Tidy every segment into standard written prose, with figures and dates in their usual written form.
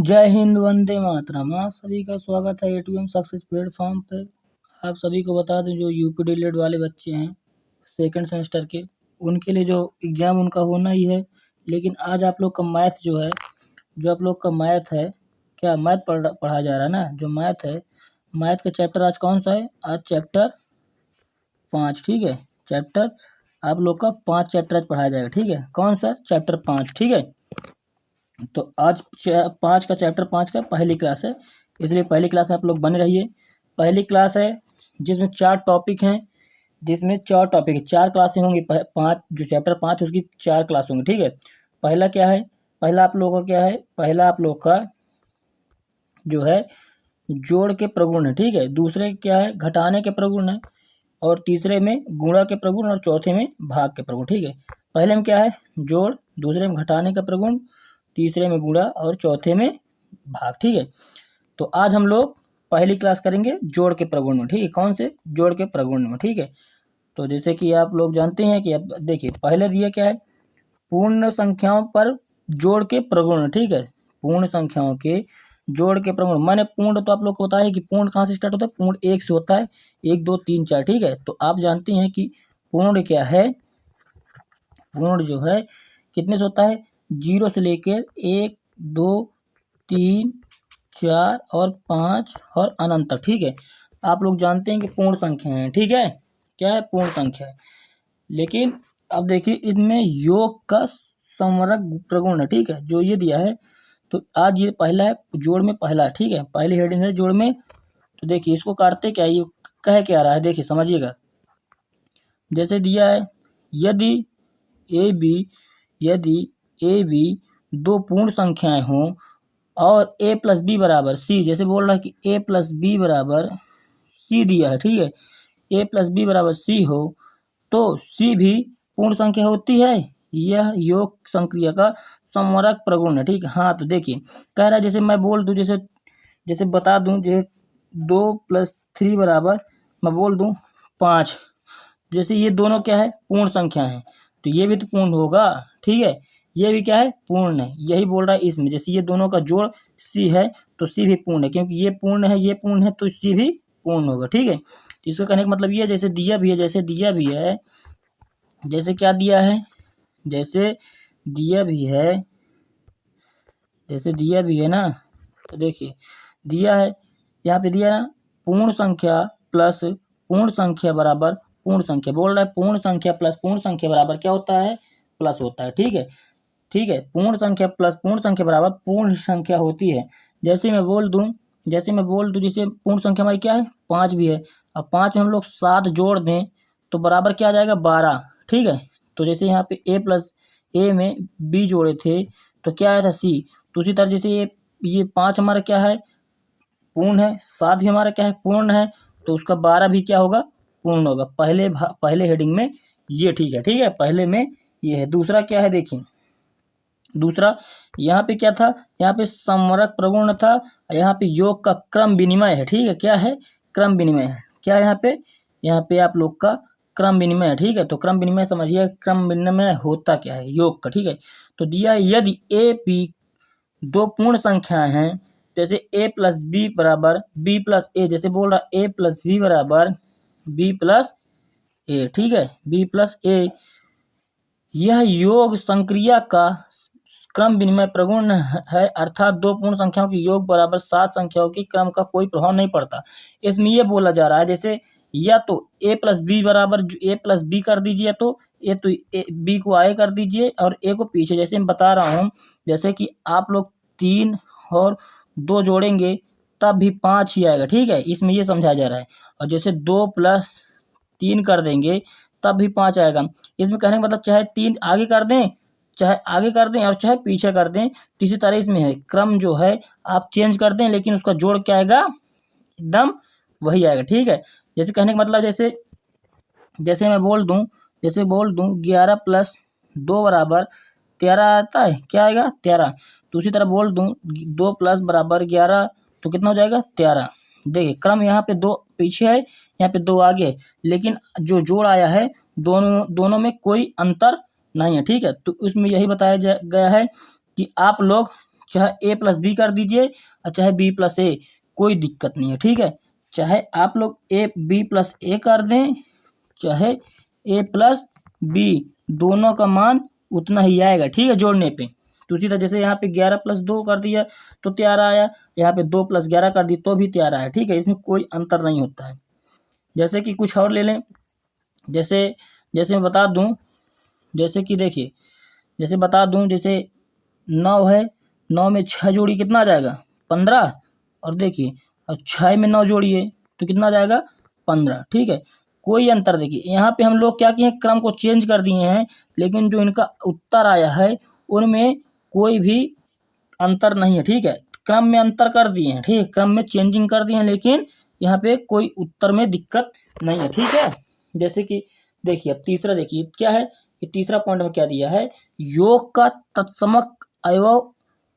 जय हिंद, वंदे मातरम। आप सभी का स्वागत है A2M सक्सेस प्लेटफॉर्म पे। आप सभी को बता दें, जो यूपी डिलेड वाले बच्चे हैं सेकंड सेमेस्टर के, उनके लिए जो एग्ज़ाम उनका होना ही है। लेकिन आज आप लोग का मैथ जो है, जो आप लोग का मैथ है, क्या मैथ पढ़ा जा रहा है ना, जो मैथ है, मैथ का चैप्टर आज कौन सा है? आज चैप्टर 5, ठीक है। चैप्टर आप लोग का 5 चैप्टर आज पढ़ाया जाएगा, ठीक है। कौन सा? चैप्टर 5, ठीक है। तो आज 5 का चैप्टर 5 का पहली क्लास है, इसलिए पहली क्लास में आप लोग बने रहिए। पहली क्लास है जिसमें 4 टॉपिक हैं, जिसमें 4 टॉपिक है, 4 क्लासें होंगी। 5 जो चैप्टर 5 उसकी 4 क्लास होंगी, ठीक है। पहला क्या है? पहला आप लोगों का क्या है? पहला आप लोग का जो है जोड़ के प्रगुण है, ठीक है। दूसरे क्या है? घटाने के प्रगुण है। और तीसरे में गुणा के प्रगुण और चौथे में भाग के प्रगुण, ठीक है। पहले में क्या है? जोड़, दूसरे में घटाने का प्रगुण, तीसरे में गुणा और चौथे में भाग, ठीक है। तो आज हम लोग पहली क्लास करेंगे जोड़ के प्रगुण में, ठीक है। कौन से? जोड़ के प्रगुण में, ठीक है। तो जैसे कि आप लोग जानते हैं कि अब देखिए पहले दिया क्या है? पूर्ण संख्याओं पर जोड़ के प्रगुण, ठीक है। पूर्ण संख्याओं के जोड़ के प्रगुण, माने पूर्ण तो आप लोग को पता है कि पूर्ण कहाँ से स्टार्ट होता है? पूर्ण 1 से होता है, 1 2 3 4, ठीक है। तो आप जानते हैं कि पूर्ण क्या है? पूर्ण जो है कितने से होता है? 0 से लेकर 1 2 3 4 और 5 और अनंत तक, ठीक है। आप लोग जानते हैं कि पूर्ण संख्या है, ठीक है। क्या है? पूर्ण संख्या है। लेकिन अब देखिए इनमें योग का संवरक प्रगुण है, ठीक है, जो ये दिया है। तो आज ये पहला है, जोड़ में पहला, ठीक है। पहली हेडिंग है जोड़ में। तो देखिए इसको काटते क्या, ये कह क्या रहा है, देखिए समझिएगा। जैसे दिया है, यदि ए बी दो पूर्ण संख्याएं हों और a प्लस बी बराबर सी, जैसे बोल रहा है कि a प्लस बी बराबर सी दिया है, ठीक है। a प्लस बी बराबर सी हो तो c भी पूर्ण संख्या होती है। यह योग संक्रिया का संवरक प्रगुण है, ठीक है। हाँ, तो देखिए कह रहा है, जैसे मैं बोल दूं, जैसे जैसे बता दूं, जैसे 2 + 3 बराबर मैं बोल दूं 5, जैसे ये दोनों क्या है? पूर्ण संख्या है, तो ये भी तो पूर्ण होगा, ठीक है। ये भी क्या है? पूर्ण है। यही बोल रहा है इसमें, जैसे ये दोनों का जोड़ सी है तो सी भी पूर्ण है, क्योंकि ये पूर्ण है, ये पूर्ण है, तो सी भी पूर्ण होगा, ठीक है। तो इसका कहने का मतलब ये है, जैसे दिया भी है, जैसे दिया भी है, जैसे क्या दिया है? जैसे दिया भी है, जैसे दिया भी है ना, तो देखिए दिया है, यहाँ पे दिया ना, पूर्ण संख्या प्लस पूर्ण संख्या बराबर पूर्ण संख्या, बोल रहा है पूर्ण संख्या प्लस पूर्ण संख्या बराबर क्या होता है? प्लस होता है, ठीक है। ठीक है, पूर्ण संख्या प्लस पूर्ण संख्या बराबर पूर्ण संख्या होती है। जैसे मैं बोल दूं, जैसे पूर्ण संख्या हमारी क्या है? 5 भी है। अब 5 में हम लोग 7 जोड़ दें तो बराबर क्या आ जाएगा? 12, ठीक है। तो जैसे यहाँ पे a प्लस ए में b जोड़े थे तो क्या आया था? c। तो उसी तरह जैसे ये 5 हमारा क्या है? पूर्ण है, 7 भी हमारा क्या है? पूर्ण है, तो उसका 12 भी क्या होगा? पूर्ण होगा। पहले हेडिंग में ये, ठीक है, ठीक है, पहले में ये है। दूसरा क्या है? देखिए दूसरा यहाँ पे क्या था? यहाँ पे संवरक प्रगुण था, यहाँ पे योग का क्रम विनिमय है, ठीक है। क्या है? क्रम विनिमय है। क्या है यहाँ पे? यहाँ पे आप लोग का क्रम विनिमय है, ठीक है। तो क्रम विनिमय समझिए, क्रम विनिमय होता क्या है? योग का, ठीक है। तो दिया यदि ए बी दो पूर्ण संख्याएं हैं, जैसे a प्लस बी बराबर b प्लस ए, जैसे बोल रहा a प्लस बी बराबर b प्लस ए, ठीक है, b प्लस ए, यह योग संक्रिया का क्रम विनिमय प्रगुण है, अर्थात दो पूर्ण संख्याओं की योग बराबर 7 संख्याओं के क्रम का कोई प्रभाव नहीं पड़ता। इसमें यह बोला जा रहा है, जैसे या तो a प्लस बी बराबर a प्लस बी कर दीजिए, या तो बी को आगे कर दीजिए और a को पीछे। जैसे मैं बता रहा हूँ, जैसे कि आप लोग 3 और 2 जोड़ेंगे तब भी 5 ही आएगा, ठीक है। इसमें ये समझाया जा रहा है। और जैसे 2 + 3 कर देंगे तब भी 5 आएगा। इसमें कहने का मतलब चाहे 3 आगे कर दें, चाहे आगे कर दें और चाहे पीछे कर दें, तो इसी तरह इसमें है, क्रम जो है आप चेंज कर दें लेकिन उसका जोड़ क्या आएगा? एकदम वही आएगा, ठीक है। जैसे कहने का मतलब, जैसे मैं बोल दूं, 11 + 2 बराबर 13 आता है, क्या आएगा? 13। तो उसी तरह बोल दूं 2 + बराबर 11, तो कितना हो जाएगा? 13। देखिए क्रम यहाँ पे 2 पीछे है, यहाँ पे 2 आगे है, लेकिन जो जोड़ आया है दोनों में कोई अंतर नहीं है, ठीक है। तो उसमें यही बताया गया है कि आप लोग चाहे a प्लस बी कर दीजिए और चाहे b प्लस ए, कोई दिक्कत नहीं है, ठीक है। चाहे आप लोग a b प्लस ए कर दें, चाहे a प्लस बी, दोनों का मान उतना ही आएगा, ठीक है, जोड़ने पे। तो उसी तरह जैसे यहाँ पे 11 प्लस 2 कर दिया तो 13 आया, यहाँ पे 2 प्लस 11 कर दी तो भी 13 आया, ठीक है, इसमें कोई अंतर नहीं होता है। जैसे कि कुछ और ले लें, जैसे जैसे मैं बता दूं, जैसे कि देखिए, जैसे बता दूं, जैसे 9 है, 9 में 6 जोड़ी कितना आ जाएगा 15, और देखिए अब 6 में 9 जोड़िए तो कितना आ जाएगा 15, ठीक है। कोई अंतर देखिए यहाँ पे हम लोग क्या किए हैं, क्रम को चेंज कर दिए हैं, लेकिन जो इनका उत्तर आया है उनमें कोई भी अंतर नहीं है, ठीक है। क्रम में अंतर कर दिए हैं, ठीक है, क्रम में चेंजिंग कर दिए हैं, लेकिन यहाँ पे कोई उत्तर में दिक्कत नहीं है, ठीक है। जैसे कि देखिए अब तीसरा देखिए क्या है, ये तीसरा पॉइंट में क्या दिया है, योग का तत्समक अवयव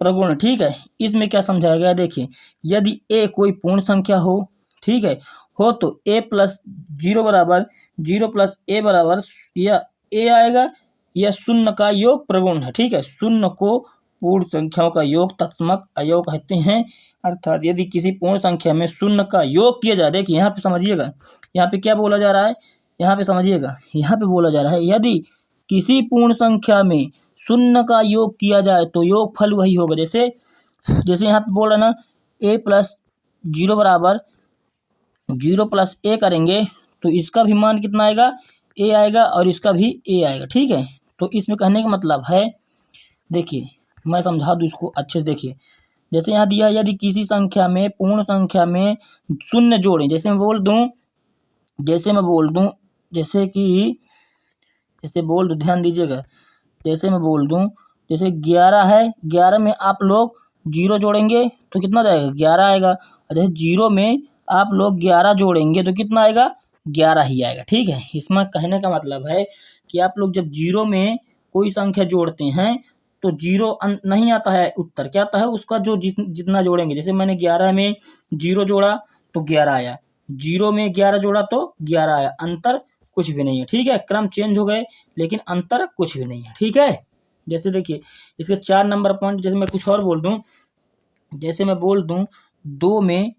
प्रगुण, ठीक है। इसमें क्या समझाया गया, देखिए यदि a कोई पूर्ण संख्या हो, ठीक है, हो तो a प्लस 0 बराबर 0 प्लस a बराबर या a आएगा, या शून्य का योग प्रगुण है, ठीक है। शून्य को पूर्ण संख्याओं का योग तत्समक अवयव कहते हैं, अर्थात यदि किसी पूर्ण संख्या में शून्य का योग किया जाए, देखिए यहाँ पे समझिएगा, यहाँ पे क्या बोला जा रहा है, यहाँ पे समझिएगा, यहाँ पे बोला जा रहा है यदि किसी पूर्ण संख्या में शून्य का योग किया जाए तो योग फल वही होगा। जैसे जैसे यहाँ पे बोल रहा है ना, a प्लस 0 बराबर 0 प्लस a करेंगे तो इसका भी मान कितना आएगा, a आएगा, और इसका भी a आएगा, ठीक है। तो इसमें कहने का मतलब है, देखिए मैं समझा दूँ इसको अच्छे से, देखिए जैसे यहाँ दिया है यदि किसी संख्या में पूर्ण संख्या में शून्य जोड़ें, जैसे मैं बोल दूँ, जैसे कि जैसे बोल दूँ, ध्यान दीजिएगा, जैसे मैं बोल दूँ, जैसे 11 है, 11 में आप लोग 0 जोड़ेंगे तो कितना जाएगा 11 आएगा, और जैसे 0 में आप लोग 11 जोड़ेंगे तो कितना आएगा 11 ही आएगा, ठीक है। इसमें कहने का मतलब है कि आप लोग जब 0 में कोई संख्या जोड़ते हैं तो 0 नहीं आता है उत्तर, क्या आता है उसका जो जितना जोड़ेंगे। जैसे मैंने 11 में 0 जोड़ा तो 11 आया, 0 में 11 जोड़ा तो 11 आया, अंतर कुछ भी नहीं है, ठीक है। क्रम चेंज हो गए लेकिन अंतर कुछ भी नहीं है, ठीक है। जैसे देखिए इसके 4 नंबर पॉइंट, जैसे मैं कुछ और बोल दूं, जैसे मैं बोल दूं 2 में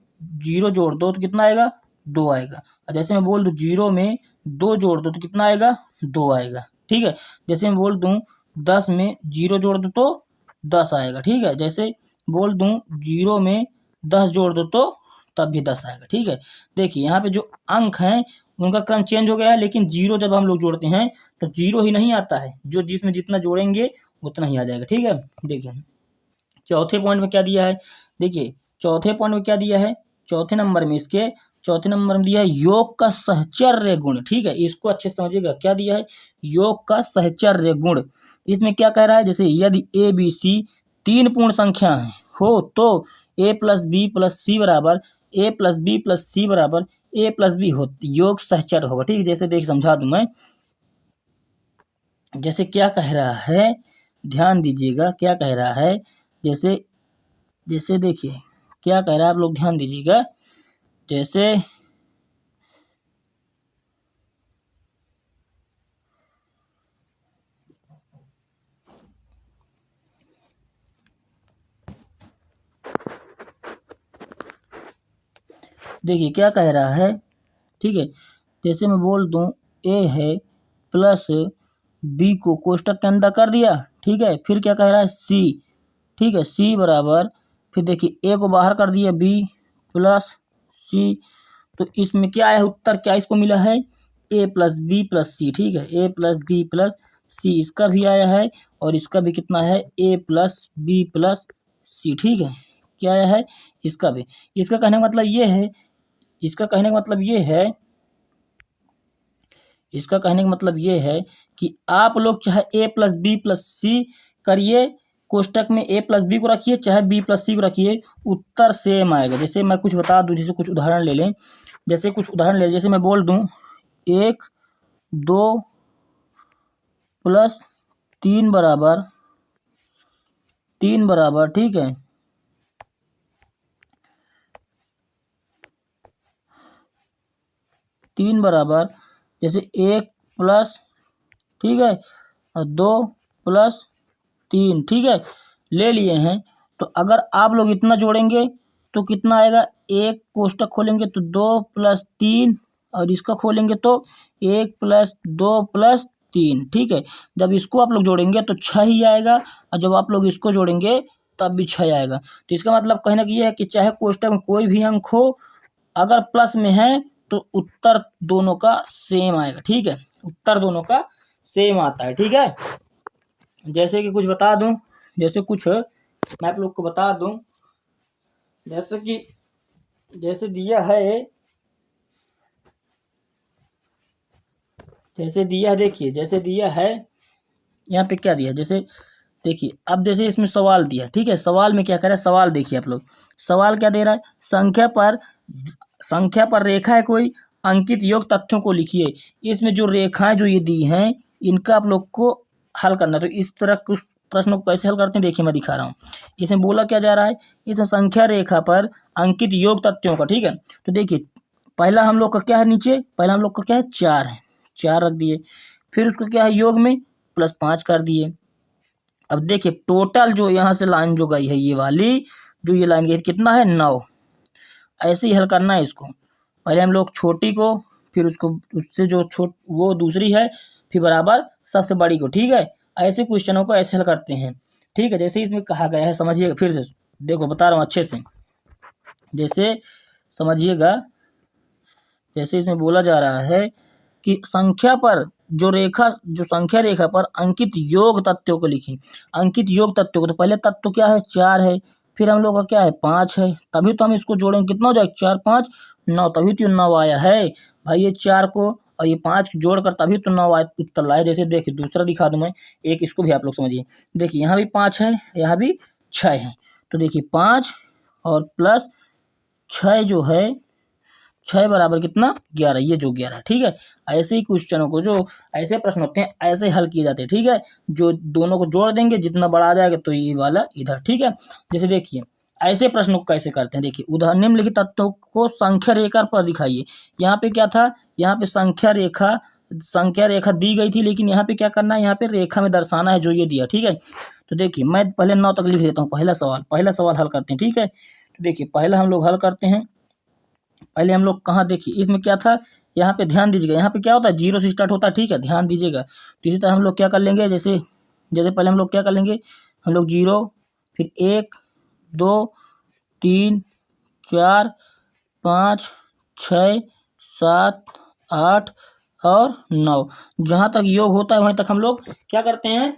0 जोड़ दो तो कितना आएगा 2 आएगा, और जैसे मैं बोल दूं 0 में 2 जोड़ दो तो कितना आएगा 2 आएगा, ठीक है। जैसे मैं बोल दूं 10 में 0 जोड़ दो तो 10 आएगा, ठीक है। जैसे बोल दूं 0 में 10 जोड़ दो तो तब भी 10 आएगा, ठीक है। देखिए यहाँ पे जो अंक हैं उनका क्रम चेंज हो गया है, लेकिन 0 जब हम लोग जोड़ते हैं तो 0 ही नहीं आता है, जो जिसमें जितना जोड़ेंगे उतना ही आ जाएगा, ठीक है। देखिए चौथे पॉइंट में क्या दिया है, देखिए चौथे पॉइंट में क्या दिया है, चौथे नंबर में इसके चौथे नंबर में दिया है योग का सहचर्य गुण, ठीक है। इसको अच्छे से समझिएगा, क्या दिया है, योग का सहचर्य गुण। इसमें क्या कह रहा है, जैसे यदि a b c 3 पूर्ण संख्या है हो तो a प्लस बी प्लस सी बराबर a प्लस बी प्लस सी बराबर a प्लस बी हो, योग सहचर्य होगा, ठीक है। जैसे देख समझा दूं मैं, जैसे क्या कह रहा है, ध्यान दीजिएगा क्या कह रहा है, जैसे जैसे देखिए क्या कह रहा है, आप लोग ध्यान दीजिएगा, जैसे देखिए क्या कह रहा है, ठीक है। जैसे मैं बोल दूं a है प्लस b को कोष्टक के अंदर कर दिया, ठीक है। फिर क्या कह रहा है c, ठीक है, c बराबर, फिर देखिए a को बाहर कर दिया b प्लस c, तो इसमें क्या आया उत्तर, क्या इसको मिला है a प्लस बी प्लस सी, ठीक है, a प्लस बी प्लस सी इसका भी आया है, और इसका भी कितना है a प्लस बी प्लस सी, ठीक है। क्या आया है इसका भी। इसका कहने का मतलब ये है, इसका कहने का मतलब ये है, इसका कहने का मतलब ये है कि आप लोग चाहे a प्लस बी प्लस सी करिए, कोष्टक में a प्लस बी को रखिए चाहे b प्लस सी को रखिए, उत्तर सेम आएगा। जैसे मैं कुछ बता दूं, जैसे कुछ उदाहरण ले लें, जैसे कुछ उदाहरण ले, जैसे मैं बोल दूं 1 2 प्लस 3 बराबर 3 बराबर, ठीक है, 3 बराबर, जैसे 1 प्लस, ठीक है, और 2 प्लस 3, ठीक है, ले लिए हैं। तो अगर आप लोग इतना जोड़ेंगे तो कितना आएगा, एक कोष्टक खोलेंगे तो 2 + 3 और इसका खोलेंगे तो 1 + 2 + 3, ठीक है। जब इसको आप लोग जोड़ेंगे तो 6 ही आएगा और जब आप लोग इसको जोड़ेंगे तब भी 6 आएगा। तो इसका मतलब कहने का ये है कि चाहे कोष्टक में कोई भी अंक हो, अगर प्लस में है तो उत्तर दोनों का सेम आएगा, ठीक है। उत्तर दोनों का सेम आता है, ठीक है। जैसे कि कुछ बता दूं, जैसे कुछ मैं आप लोग को बता दूं, जैसे कि जैसे दिया है, जैसे दिया है, देखिए जैसे दिया है यहाँ पे क्या दिया है, जैसे देखिए अब जैसे इसमें सवाल दिया, ठीक है। सवाल में क्या कर रहा है, सवाल देखिए आप लोग, सवाल क्या दे रहा है, संख्या पर रेखा है कोई, अंकित योग तथ्यों को लिखिए। इसमें जो रेखाएं जो ये दी हैं इनका आप लोग को हल करना। तो इस तरह कुछ प्रश्नों को कैसे हल करते हैं देखिए, मैं दिखा रहा हूँ। इसमें बोला क्या जा रहा है, इसमें संख्या रेखा पर अंकित योग तथ्यों का, ठीक है। तो देखिए पहला हम लोग का क्या है, नीचे पहला हम लोग का क्या है, 4 है, 4 रख दिए। फिर उसको क्या है, योग में +5 कर दिए। अब देखिए टोटल जो यहाँ से लाइन जो गई है, ये वाली जो ये लाइन गई कितना है, 9। ऐसे ही हल करना है इसको। पहले हम लोग छोटी को, फिर उसको उससे जो वो दूसरी है, फिर बराबर सबसे बड़ी को, ठीक है। ऐसे क्वेश्चनों को ऐसे हल करते हैं, ठीक है। जैसे इसमें कहा गया है, समझिएगा फिर से, देखो बता रहा हूँ अच्छे से, जैसे समझिएगा। जैसे इसमें बोला जा रहा है कि संख्या पर जो संख्या रेखा पर अंकित योग तथ्यों को लिखें। अंकित योग तथ्यों को, तो पहले तत्व क्या है, 4 है, फिर हम लोग का क्या है, 5 है, तभी तो हम इसको जोड़ेंगे, कितना हो जाएगा, 4 5 9, तभी तो 9 आया है भाई। ये 4 को और ये 5 जोड़कर तभी तो 9 आया, उत्तर लाए। जैसे देखिए दूसरा दिखा दूं मैं, एक इसको भी आप लोग समझिए। देखिए यहाँ भी 5 है, यहाँ भी 6 है, तो देखिए 5 और +6 जो है, 6 बराबर कितना, 11, ये जो 11, ठीक है। ऐसे ही क्वेश्चनों को, जो ऐसे प्रश्न होते हैं ऐसे हल किए जाते हैं, ठीक है। जो दोनों को जोड़ देंगे, जितना बड़ा आ जाएगा तो ये वाला इधर, ठीक है। जैसे देखिए ऐसे प्रश्नों को कैसे करते हैं, देखिए उदाहरण, निम्नलिखित तत्वों को संख्या रेखा पर दिखाइए। यहाँ पे क्या था, यहाँ पे संख्या रेखा दी गई थी, लेकिन यहाँ पे क्या करना है, यहाँ पे रेखा में दर्शाना है जो ये दिया, ठीक है। तो देखिए मैं पहले 9 तक लिख लेता हूँ। पहला सवाल हल करते हैं, ठीक है। तो देखिए पहला हम लोग हल करते हैं। पहले हम लोग कहाँ, देखिए इसमें क्या था, यहाँ पे ध्यान दीजिएगा, यहाँ पे क्या होता है, 0 से स्टार्ट होता है, ठीक है, ध्यान दीजिएगा। तो इसी तरह हम लोग क्या कर लेंगे, जैसे जैसे पहले हम लोग क्या कर लेंगे, हम लोग 0, फिर 1 2 3 4 5 6 7 8 और 9, जहाँ तक योग होता है वहीं तक हम लोग क्या करते हैं,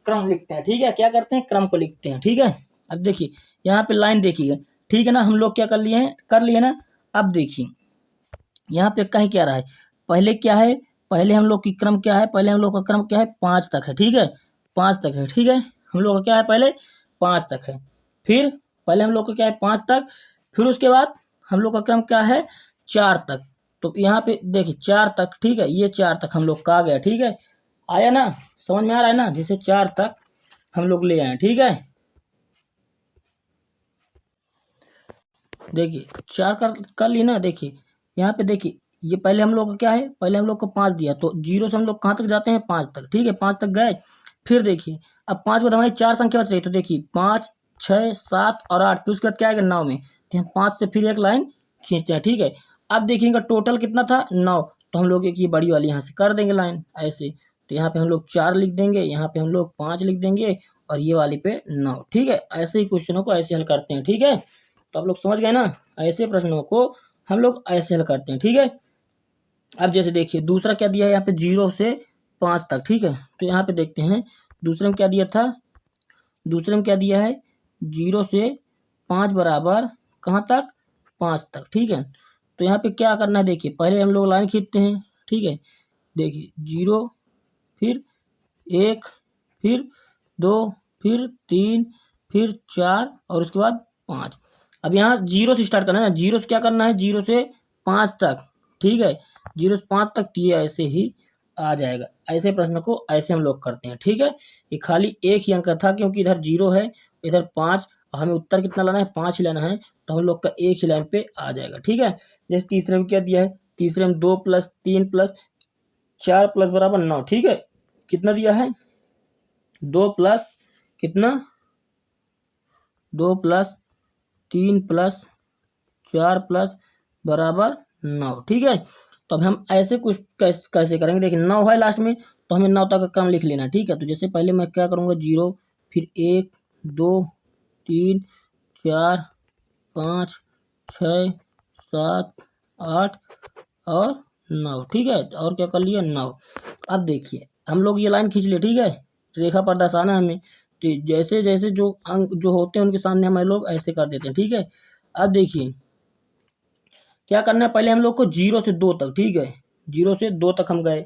क्रम लिखते हैं, ठीक है। क्या करते हैं, क्रम को लिखते हैं, ठीक है। अब देखिए यहाँ पे लाइन देखिएगा, ठीक है ना। हम लोग क्या कर लिए ना। अब देखिए यहाँ पे कह क्या रहा है, पहले क्या है, पहले हम लोग की क्रम क्या है, पहले हम लोग का क्रम क्या है, 5 तक है, ठीक है, 5 तक है, ठीक है। हम लोग का क्या है, पहले 5 तक है, फिर पहले हम लोग का क्या है, 5 तक, फिर उसके बाद हम लोग का क्रम क्या है, 4 तक। तो यहाँ पे देखिए 4 तक, ठीक है, ये 4 तक हम लोग का आ गया, ठीक है। आया ना, समझ में आ रहा है ना, जैसे 4 तक हम लोग ले आए, ठीक है। देखिए 4 कर ली ना। देखिए यहाँ पे देखिए, ये पहले हम लोग का क्या है, पहले हम लोग को 5 दिया, तो 0 से हम लोग कहाँ तक जाते हैं, 5 तक, ठीक है, 5 तक गए। फिर देखिए अब 5 के बाद हमारी 4 संख्या बच रही, तो देखिए 5 6 7 और 8, फिर उसके बाद क्या आएगा, 9 में, तो हम 5 से फिर एक लाइन खींचते हैं, ठीक है। अब देखिए इनका टोटल कितना था, 9, तो हम लोग एक ये बड़ी वाली यहाँ से कर देंगे लाइन ऐसे। तो यहाँ पे हम लोग 4 लिख देंगे, यहाँ पे हम लोग 5 लिख देंगे और ये वाली पे 9, ठीक है। ऐसे ही क्वेश्चनों को ऐसे हल करते हैं, ठीक है। तो आप लोग समझ गए ना, ऐसे प्रश्नों को हम लोग ऐसे हल करते हैं, ठीक है। अब जैसे देखिए दूसरा क्या दिया है, यहाँ पे 0 से 5 तक, ठीक है। तो यहाँ पे देखते हैं दूसरे में क्या दिया था, दूसरे में क्या दिया है, 0 से 5 बराबर कहाँ तक, 5 तक, ठीक है। तो यहाँ पे क्या करना है, देखिए पहले हम लोग लाइन खींचते हैं, ठीक है। देखिए 0, फिर 1, फिर 2, फिर 3, फिर 4 और उसके बाद 5। अब यहाँ 0 से स्टार्ट करना है ना, 0 से क्या करना है, 0 से 5 तक, ठीक है, 0 से 5 तक, ये ऐसे ही आ जाएगा। ऐसे प्रश्न को ऐसे हम लोग करते हैं, ठीक है। ये खाली एक ही अंक था, क्योंकि इधर 0 है, इधर 5, हमें उत्तर कितना लाना है, 5 ही लाना है, तो हम लोग का एक ही लाइन पे आ जाएगा, ठीक है। जैसे तीसरे में क्या दिया है, तीसरे में 2 + 3 + 4 + बराबर 9, ठीक है। कितना दिया है, 2 + कितना, 2 प्लस 3 प्लस 4 प्लस बराबर 9। ठीक है, तो अब हम ऐसे कुछ कैसे करेंगे, देखिए 9 है लास्ट में, तो हमें 9 तक का क्रम लिख लेना। ठीक है, तो जैसे पहले मैं क्या करूँगा, 0, फिर 1 2 3 4 5 6 7 8 और 9। ठीक है, और क्या कर लिया, 9। अब देखिए हम लोग ये लाइन खींच लिए। ठीक है, रेखा प्रदर्शाना हमें, तो जैसे जैसे जो अंक जो होते हैं उनके सामने हम लोग ऐसे कर देते हैं। ठीक है, अब देखिए क्या करना है, पहले हम लोग को 0 से 2 तक, ठीक है, 0 से 2 तक हम गए।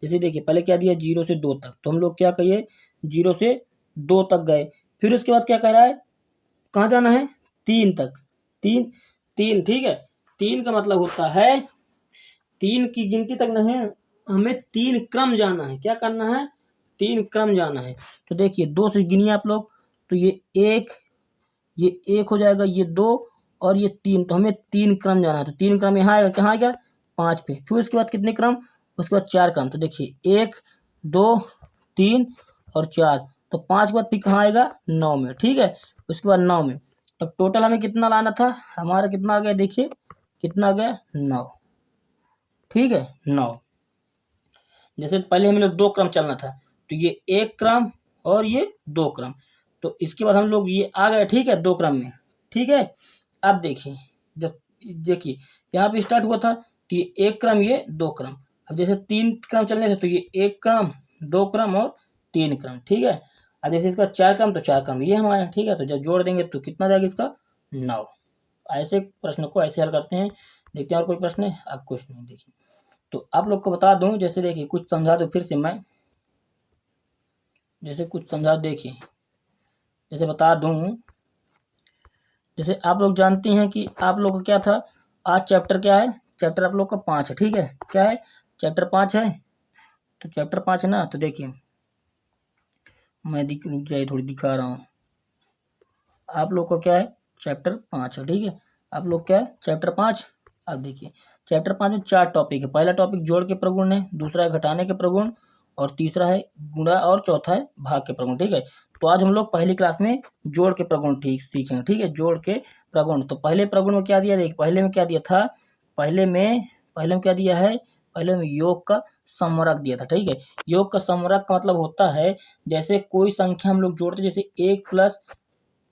जैसे देखिए पहले क्या दिया, 0 से 2 तक, तो हम लोग क्या कहिए 0 से 2 तक गए। फिर उसके बाद क्या कह रहा है, कहाँ जाना है, 3 तक, 3 3। ठीक है, 3 का मतलब होता है 3 की गिनती तक नहीं, हमें 3 क्रम जाना है। क्या करना है, 3 क्रम जाना है। तो देखिए 2 से गिनिए आप लोग, तो ये 1 हो जाएगा, ये 2 और ये 3, तो हमें 3 क्रम जाना है। तो 3 क्रम यहाँ आएगा, कहाँ आएगा, 5 पे। फिर उसके बाद कितने क्रम, उसके बाद 4 क्रम। तो देखिए 1 2 3 और 4, तो 5 के बाद फिर कहाँ आएगा, 9 में। ठीक है, उसके बाद 9 में, तो टोटल हमें कितना लाना था, हमारा कितना आ गया, देखिए कितना आ गया, 9। ठीक है, 9। जैसे पहले हम लोग 2 क्रम चलना था, तो ये 1 क्रम और ये 2 क्रम, तो इसके बाद हम लोग ये आ गए। ठीक है, 2 क्रम में। ठीक है, अब देखिए जब देखिए यहाँ पे स्टार्ट हुआ था, तो ये 1 क्रम, ये 2 क्रम। अब जैसे 3 क्रम चलने थे, तो ये 1 क्रम 2 क्रम और 3 क्रम। ठीक है, अब जैसे इसका 4 क्रम, तो 4 क्रम ये हमारा। ठीक है, तो जब जोड़ देंगे तो कितना जाएगा इसका, 9। ऐसे प्रश्न को ऐसे हल करते हैं। देखते हैं और कोई प्रश्न है, अब कुछ नहीं। देखिए तो आप लोग को बता दूं, जैसे देखिए कुछ समझा दो फिर से मैं, जैसे कुछ समझा, देखिए जैसे बता दूं, जैसे आप लोग जानते हैं कि आप लोग का क्या था, आज चैप्टर क्या है, चैप्टर आप लोग का 5 है। ठीक है, क्या है, चैप्टर 5 है। तो चैप्टर 5 है ना, तो देखिए मैं रुक जाइए थोड़ी दिखा रहा हूँ। आप लोग का क्या है, चैप्टर 5 है। ठीक है, आप लोग क्या है, चैप्टर 5। अब देखिए चैप्टर 5 में 4 टॉपिक है। पहला टॉपिक जोड़ के प्रगुण है, दूसरा है घटाने के प्रगुण, और तीसरा है गुणा, और चौथा है भाग के प्रगुण। ठीक है, तो आज हम लोग पहली क्लास में जोड़ के प्रगुण ठीक सीखेंगे। ठीक है, जोड़ के प्रगुण। तो पहले प्रगुण में क्या दिया, देखिए पहले में क्या दिया था, पहले में क्या दिया है, पहले में योग का समरक दिया था। ठीक है, योग का समरक का मतलब होता है, जैसे कोई संख्या हम लोग जोड़ते, जैसे 1 प्लस,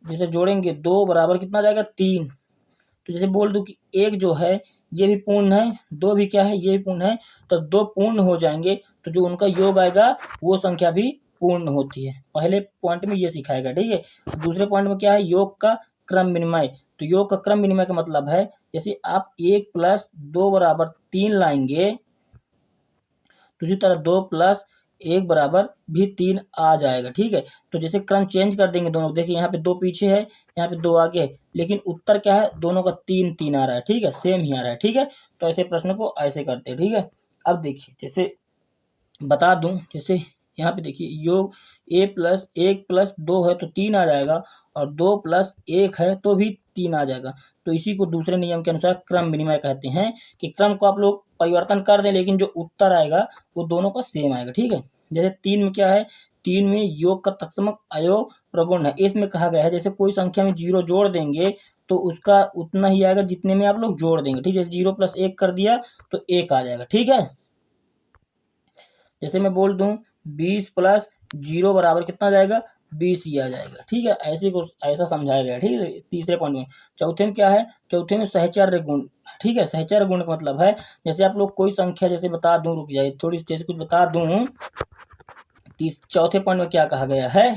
जैसे जोड़ेंगे 2 बराबर कितना जाएगा, 3। तो जैसे बोल दूं कि 1 जो है ये भी पूर्ण है, 2 भी क्या है, ये भी पूर्ण है, तो 2 पूर्ण हो जाएंगे, तो जो उनका योग आएगा वो संख्या भी पूर्ण होती है। पहले पॉइंट में ये सिखाएगा। ठीक है, दूसरे पॉइंट में क्या है, योग का क्रम विनिमय। तो योग का क्रम विनिमय का मतलब है, जैसे आप 1 प्लस 2 बराबर 3 लाएंगे, तो इसी तरह 2 प्लस 1 बराबर भी 3 आ जाएगा। ठीक है, तो जैसे क्रम चेंज कर देंगे दोनों, देखिए यहाँ पे 2 पीछे है, यहाँ पे 2 आगे है, लेकिन उत्तर क्या है, दोनों का 3 3 आ रहा है। ठीक है, सेम ही आ रहा है। ठीक है, तो ऐसे प्रश्न को ऐसे करते हैं। ठीक है, अब देखिए जैसे बता दूं, जैसे यहाँ पे देखिए योग 1 प्लस 2 है तो 3 आ जाएगा, और 2 प्लस 1 है तो भी 3 आ जाएगा। तो इसी को दूसरे नियम के अनुसार क्रम विनिमय कहते हैं, कि क्रम को आप लोग परिवर्तन कर दें, लेकिन जो उत्तर आएगा वो दोनों का सेम आएगा। ठीक है, जैसे 3 में क्या है, 3 में योग का तत्समक अवयव प्रगुण है। इसमें कहा गया है, जैसे कोई संख्या में 0 जोड़ देंगे तो उसका उतना ही आएगा जितने में आप लोग जोड़ देंगे। ठीक है, जैसे 0 प्लस 1 कर दिया तो 1 आ जाएगा। ठीक है, जैसे मैं बोल दूं 20 प्लस 0 बराबर कितना आ जाएगा, 20 ही आ जाएगा। ठीक है, ऐसे को ऐसा समझाया गया। ठीक है, तीसरे पॉइंट में। चौथे में क्या है, चौथे में सहचर्य गुण। ठीक है, सहचर्य गुण का मतलब है, जैसे आप लोग कोई संख्या, जैसे बता दूं, रुक जाइए थोड़ी, जैसे कुछ बता दूं, चौथे पॉइंट में क्या कहा गया है,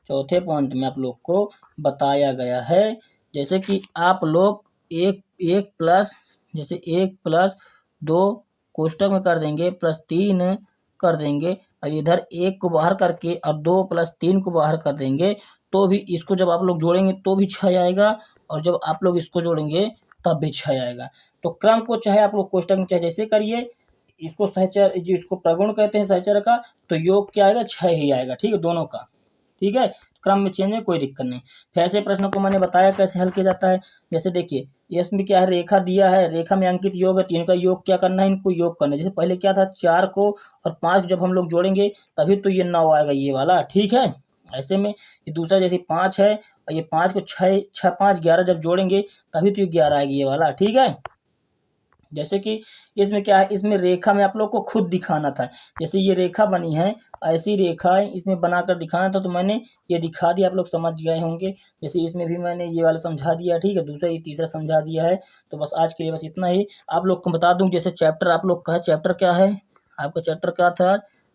चौथे पॉइंट में आप लोग को बताया गया है, जैसे कि आप लोग एक प्लस, जैसे 1 प्लस 2 कोष्टक में कर देंगे, प्लस 3 कर देंगे, और इधर 1 को बाहर करके और 2 प्लस 3 को बाहर कर देंगे, तो भी इसको जब आप लोग जोड़ेंगे तो भी 6 आएगा, और जब आप लोग इसको जोड़ेंगे तब भी 6 आएगा। तो क्रम को चाहे आप लोग कोष्टक में चाहे जैसे करिए, इसको सहचर, जो इसको प्रगुण कहते हैं सहचर का, तो योग क्या आएगा, 6 ही आएगा। ठीक है, दोनों का। ठीक है, क्रम में चेंज है, कोई दिक्कत नहीं। फिर ऐसे प्रश्न को मैंने बताया कैसे हल किया जाता है। जैसे देखिए इसमें क्या है, रेखा दिया है, रेखा में अंकित योग है, 3 का योग क्या करना है, इनको योग करना है। जैसे पहले क्या था, 4 को और 5 जब हम लोग जोड़ेंगे तभी तो ये 9 आएगा, ये वाला। ठीक है, ऐसे में ये दूसरा जैसे 5 है और ये 5 को 6 6 5 11 जब जोड़ेंगे तभी तो ये 11 आएगी ये वाला, ठीक है। जैसे कि इसमें क्या है, इसमें रेखा में आप लोग को खुद दिखाना था, जैसे ये रेखा बनी है, ऐसी रेखा इसमें बनाकर दिखाना था, तो मैंने ये दिखा दिया, आप लोग समझ गए होंगे। जैसे इसमें भी मैंने ये वाला समझा दिया, ठीक है, दूसरा ये तीसरा समझा दिया है। तो बस आज के लिए बस इतना ही। आप लोग को बता दूं, जैसे चैप्टर आप लोग का है, चैप्टर क्या है आपका, चैप्टर क्या था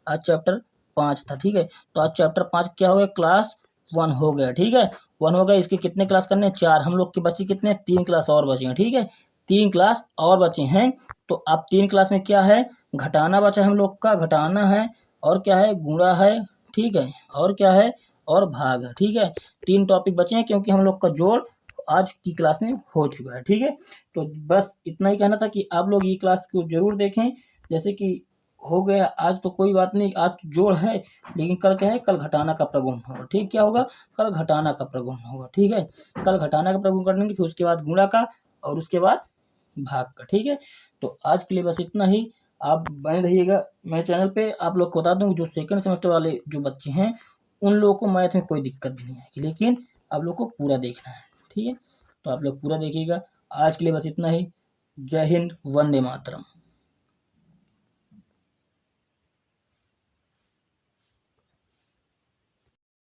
आज चैप्टर 5 था, ठीक है। तो आज चैप्टर 5 क्या हो गया, क्लास 1 हो गया, ठीक है, 1 हो गया। इसके कितने क्लास करने हैं, 4, हम लोग के बच्चे कितने, 3 क्लास और बचे हैं, ठीक है, 3 क्लास और बचे हैं। तो अब 3 क्लास में क्या है, घटाना बचा है हम लोग का, घटाना है, और क्या है, गुणा है, ठीक है, और क्या है, और भाग है, ठीक है। 3 टॉपिक बचे हैं क्योंकि हम लोग का जोड़ आज की क्लास में हो चुका है, ठीक है। तो बस इतना ही कहना था कि आप लोग ये क्लास को जरूर देखें। जैसे कि हो गया आज तो कोई बात नहीं, आज जोड़ है, लेकिन कल क्या है, कल घटाना का प्रगुण होगा, ठीक, क्या होगा, कल घटाना का प्रगुण होगा, ठीक है। कल घटाना का प्रगुण कर लेंगे, फिर उसके बाद गुणा का, और उसके बाद भाग का, ठीक है। तो आज के लिए बस इतना ही। आप बने रहिएगा मेरे चैनल पे। आप लोग को बता दूं, जो सेकंड सेमेस्टर वाले जो बच्चे हैं उन लोगों को मैथ में कोई दिक्कत नहीं आएगी, लेकिन आप लोग को पूरा देखना है, ठीक है। तो आप लोग पूरा देखिएगा। आज के लिए बस इतना ही। जय हिंद, वंदे मातरम।